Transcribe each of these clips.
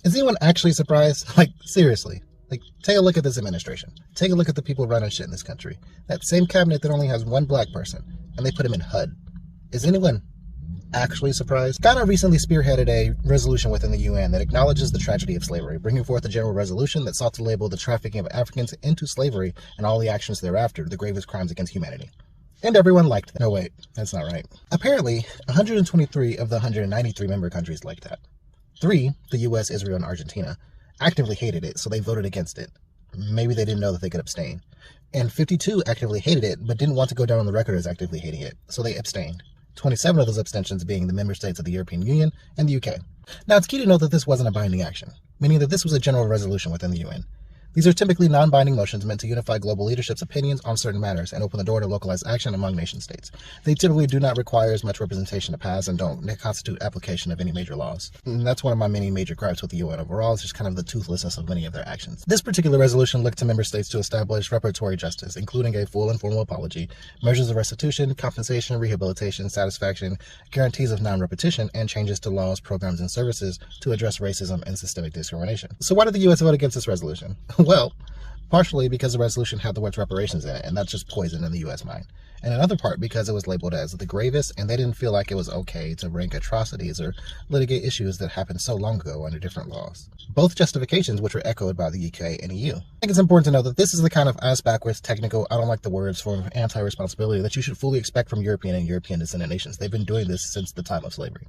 Is anyone actually surprised? Like, seriously. Like, take a look at this administration. Take a look at the people running shit in this country. That same cabinet that only has one black person, and they put him in HUD. Is anyone actually surprised? Ghana recently spearheaded a resolution within the UN that acknowledges the tragedy of slavery, bringing forth a general resolution that sought to label the trafficking of Africans into slavery and all the actions thereafter the gravest crimes against humanity. And everyone liked that. No, wait, that's not right. Apparently, 123 of the 193 member countries liked that. 3, the US, Israel, and Argentina, actively hated it, so they voted against it. Maybe they didn't know that they could abstain. And 52 actively hated it, but didn't want to go down on the record as actively hating it, so they abstained. 27 of those abstentions being the member states of the European Union and the UK. Now, it's key to note that this wasn't a binding action, meaning that this was a general resolution within the UN. These are typically non-binding motions meant to unify global leadership's opinions on certain matters and open the door to localized action among nation states. They typically do not require as much representation to pass and don't constitute application of any major laws. And that's one of my many major gripes with the UN overall, is just kind of the toothlessness of many of their actions. This particular resolution looked to member states to establish reparatory justice, including a full and formal apology, measures of restitution, compensation, rehabilitation, satisfaction, guarantees of non-repetition, and changes to laws, programs, and services to address racism and systemic discrimination. So why did the US vote against this resolution? Well, partially because the resolution had the words reparations in it, and that's just poison in the US mind. And another part because it was labeled as the gravest, and they didn't feel like it was okay to rank atrocities or litigate issues that happened so long ago under different laws. Both justifications which were echoed by the UK and EU. I think it's important to know that this is the kind of ass-backwards, technical, I don't like the words, form of anti-responsibility that you should fully expect from European and European descendant nations. They've been doing this since the time of slavery.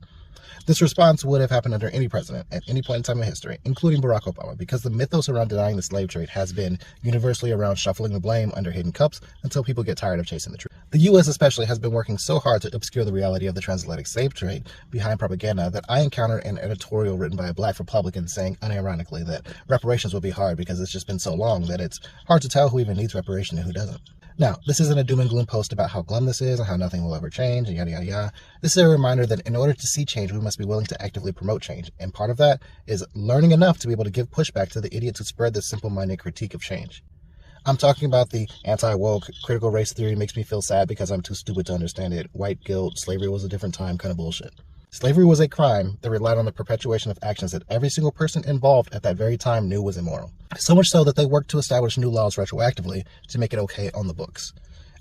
This response would have happened under any president at any point in time in history, including Barack Obama, because the mythos around denying the slave trade has been universally around shuffling the blame under hidden cups until people get tired of chasing the truth. The US especially has been working so hard to obscure the reality of the transatlantic slave trade behind propaganda that I encountered an editorial written by a black Republican saying unironically that reparations will be hard because it's just been so long that it's hard to tell who even needs reparation and who doesn't. Now, this isn't a doom and gloom post about how glum this is and how nothing will ever change and yada yada yada. This is a reminder that in order to see change, we must be willing to actively promote change. And part of that is learning enough to be able to give pushback to the idiots who spread this simple-minded critique of change. I'm talking about the anti-woke, critical race theory makes me feel sad because I'm too stupid to understand it, white guilt, slavery was a different time kind of bullshit. Slavery was a crime that relied on the perpetuation of actions that every single person involved at that very time knew was immoral. So much so that they worked to establish new laws retroactively to make it okay on the books.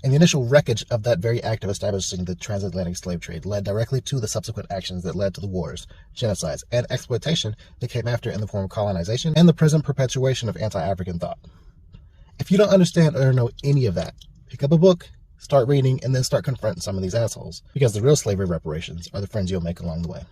And the initial wreckage of that very act of establishing the transatlantic slave trade led directly to the subsequent actions that led to the wars, genocides, and exploitation that came after in the form of colonization and the present perpetuation of anti-African thought. If you don't understand or know any of that, pick up a book, start reading, and then start confronting some of these assholes, because the real slavery reparations are the friends you'll make along the way.